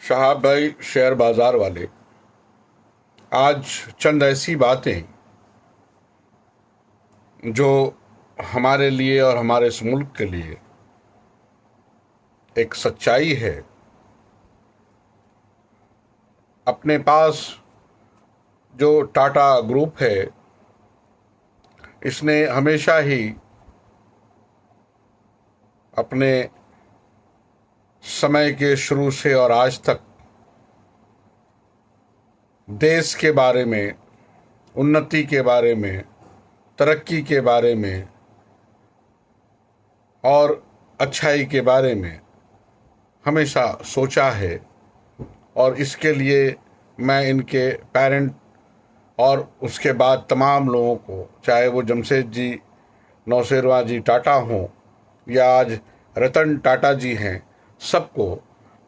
साहब भाई शेयर बाजार वाले, आज चंद ऐसी बातें जो हमारे लिए और हमारे इस मुल्क के लिए एक सच्चाई है। अपने पास जो टाटा ग्रुप है, इसने हमेशा ही अपने समय के शुरू से और आज तक देश के बारे में, उन्नति के बारे में, तरक्की के बारे में और अच्छाई के बारे में हमेशा सोचा है। और इसके लिए मैं इनके पेरेंट और उसके बाद तमाम लोगों को, चाहे वो जमशेद जी, नौशेरवां जी टाटा हों या आज रतन टाटा जी हैं, सबको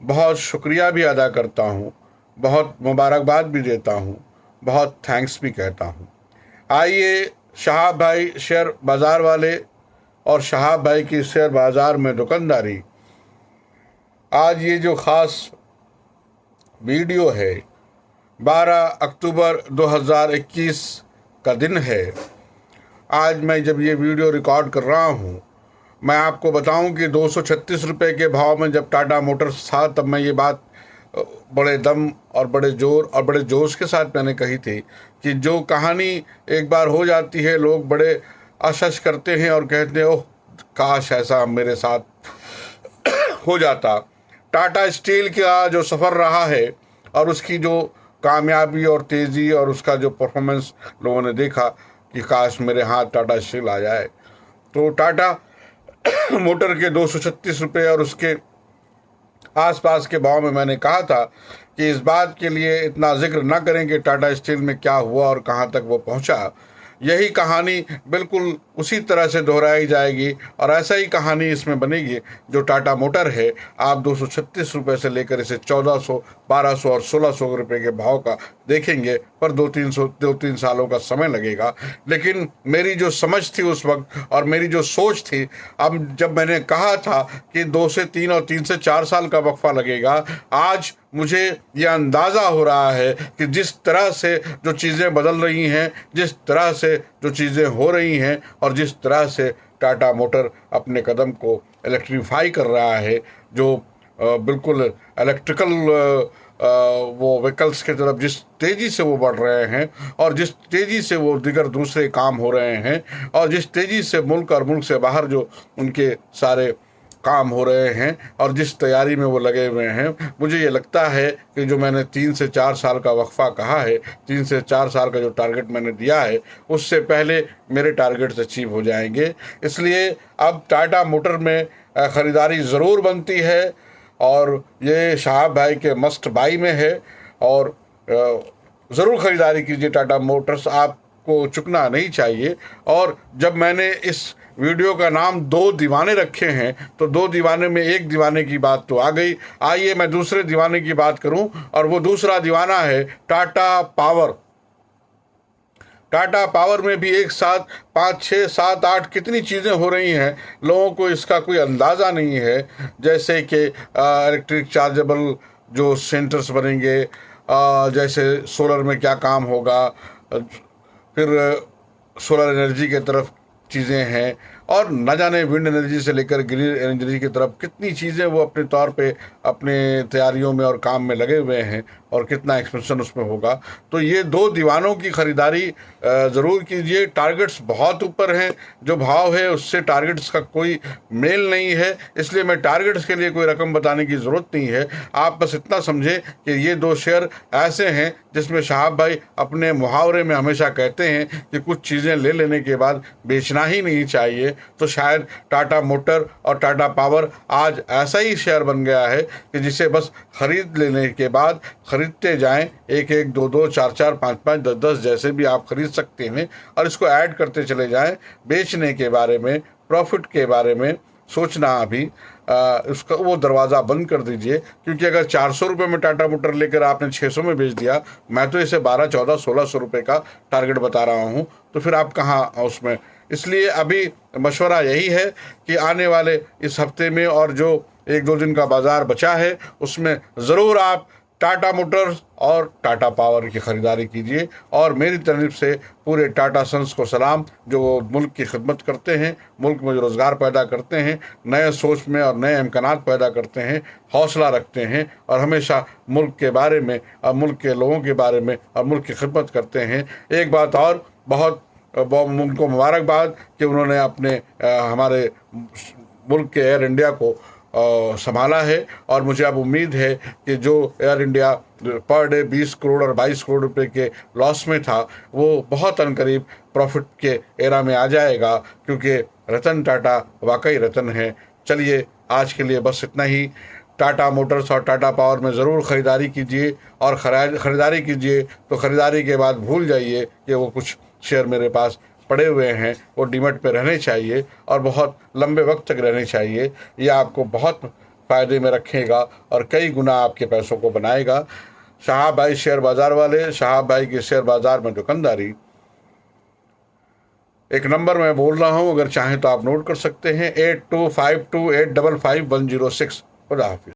बहुत शुक्रिया भी अदा करता हूँ, बहुत मुबारकबाद भी देता हूँ, बहुत थैंक्स भी कहता हूँ। आइए शहाब भाई शेयर बाज़ार वाले और शहाब भाई की शेयर बाज़ार में दुकानदारी, आज ये जो ख़ास वीडियो है 12 अक्टूबर 2021 का दिन है। आज मैं जब ये वीडियो रिकॉर्ड कर रहा हूँ, मैं आपको बताऊं कि 236 रुपये के भाव में जब टाटा मोटर्स था, तब मैं ये बात बड़े दम और बड़े जोर और बड़े जोश के साथ मैंने कही थी कि जो कहानी एक बार हो जाती है, लोग बड़े आशश करते हैं और कहते हैं ओह काश ऐसा मेरे साथ हो जाता। टाटा स्टील का जो सफ़र रहा है और उसकी जो कामयाबी और तेज़ी और उसका जो परफॉर्मेंस लोगों ने देखा कि काश मेरे हाथ टाटा स्टील आ जाए। तो टाटा मोटर के 236 रुपये और उसके आसपास के भाव में मैंने कहा था कि इस बात के लिए इतना जिक्र ना करें कि टाटा स्टील में क्या हुआ और कहाँ तक वो पहुँचा। यही कहानी बिल्कुल उसी तरह से दोहराई जाएगी और ऐसा ही कहानी इसमें बनेगी। जो टाटा मोटर है, आप 236 रुपये से लेकर इसे 1400, 1200 और 1600 रुपये के भाव का देखेंगे, पर दो तीन सालों का समय लगेगा। लेकिन मेरी जो समझ थी उस वक्त और मेरी जो सोच थी, अब जब मैंने कहा था कि 2 से 3 और 3 से 4 साल का वक्फा लगेगा, आज मुझे यह अंदाज़ा हो रहा है कि जिस तरह से जो चीज़ें बदल रही हैं, जिस तरह से जो चीज़ें हो रही हैं और जिस तरह से टाटा मोटर अपने कदम को इलेक्ट्रीफाई कर रहा है, जो बिल्कुल इलेक्ट्रिकल वो व्हीकल्स की तरफ जिस तेज़ी से वो बढ़ रहे हैं और जिस तेज़ी से वो दिगर दूसरे काम हो रहे हैं और जिस तेज़ी से मुल्क और मुल्क से बाहर जो उनके सारे काम हो रहे हैं और जिस तैयारी में वो लगे हुए हैं, मुझे ये लगता है कि जो मैंने 3 से 4 साल का वक्फा कहा है, 3 से 4 साल का जो टारगेट मैंने दिया है, उससे पहले मेरे टारगेट्स अचीव हो जाएंगे। इसलिए अब टाटा मोटर में ख़रीदारी ज़रूर बनती है और ये शाहब भाई के मस्ट बाई में है और ज़रूर ख़रीदारी कीजिए। टाटा मोटर्स आपको चुकना नहीं चाहिए। और जब मैंने इस वीडियो का नाम 2 दीवाने रखे हैं, तो 2 दीवाने में एक दीवाने की बात तो आ गई। आइए मैं दूसरे दीवाने की बात करूं और वो दूसरा दीवाना है टाटा पावर। टाटा पावर में भी एक साथ 5, 6, 7, 8 कितनी चीज़ें हो रही हैं, लोगों को इसका कोई अंदाज़ा नहीं है। जैसे कि इलेक्ट्रिक चार्जेबल जो सेंटर्स बनेंगे, जैसे सोलर में क्या काम होगा, फिर सोलर एनर्जी के तरफ चीज़ें हैं और न जाने विंड एनर्जी से लेकर ग्रीन एनर्जी की तरफ कितनी चीज़ें वो अपने तौर पे अपने तैयारियों में और काम में लगे हुए हैं और कितना एक्सपेंशन उसमें होगा। तो ये 2 दीवानों की ख़रीदारी ज़रूर कीजिए। टारगेट्स बहुत ऊपर हैं, जो भाव है उससे टारगेट्स का कोई मेल नहीं है, इसलिए मैं टारगेट्स के लिए कोई रकम बताने की ज़रूरत नहीं है। आप बस इतना समझे कि ये 2 शेयर ऐसे हैं जिसमें शाहब भाई अपने मुहावरे में हमेशा कहते हैं कि कुछ चीज़ें ले लेने के बाद बेचना ही नहीं चाहिए। तो शायद टाटा मोटर और टाटा पावर आज ऐसा ही शेयर बन गया है कि जिसे बस खरीद लेने के बाद खरीदते जाएं, 1-1, 2-2, 4-4, 5-5, 10-10 जैसे भी आप खरीद सकते हैं और इसको ऐड करते चले जाएं। बेचने के बारे में, प्रॉफिट के बारे में सोचना अभी उसका वो दरवाज़ा बंद कर दीजिए, क्योंकि अगर 400 रुपये में टाटा मोटर लेकर आपने 600 में बेच दिया, मैं तो इसे 12, 14, 1600 रुपये का टारगेट बता रहा हूँ, तो फिर आप कहाँ उसमें। इसलिए अभी मशवरा यही है कि आने वाले इस हफ्ते में और जो एक दो दिन का बाजार बचा है, उसमें ज़रूर आप टाटा मोटर्स और टाटा पावर की ख़रीदारी कीजिए। और मेरी तरफ से पूरे टाटा सन्स को सलाम, जो वो मुल्क की खिदमत करते हैं, मुल्क में जो रोज़गार पैदा करते हैं, नए सोच में और नए इम्कानात पैदा करते हैं, हौसला रखते हैं और हमेशा मुल्क के बारे में और मुल्क के लोगों के बारे में और मुल्क की खिदमत करते हैं। एक बात और, बहुत उनको मुबारकबाद कि उन्होंने अपने हमारे मुल्क के एयर इंडिया को संभाला है। और मुझे अब उम्मीद है कि जो air India per day 20 crore और 22 करोड़ रुपए के लॉस में था, वो बहुत अनकरीब प्रॉफिट के एरा में आ जाएगा, क्योंकि रतन टाटा वाकई रतन है। चलिए, आज के लिए बस इतना ही। टाटा मोटर्स और टाटा पावर में ज़रूर ख़रीदारी कीजिए, और ख़रीदारी कीजिए तो ख़रीदारी के बाद भूल जाइए कि वो कुछ शेयर मेरे पास पड़े हुए हैं, वो डीमैट पे रहने चाहिए और बहुत लंबे वक्त तक रहने चाहिए। ये आपको बहुत फ़ायदे में रखेगा और कई गुना आपके पैसों को बनाएगा। शहाब भाई शेयर बाज़ार वाले, शहाब भाई की शेयर बाज़ार में दुकानदारी। एक नंबर मैं बोल रहा हूँ, अगर चाहें तो आप नोट कर सकते हैं, 8252855106। खुदा हाफिज़।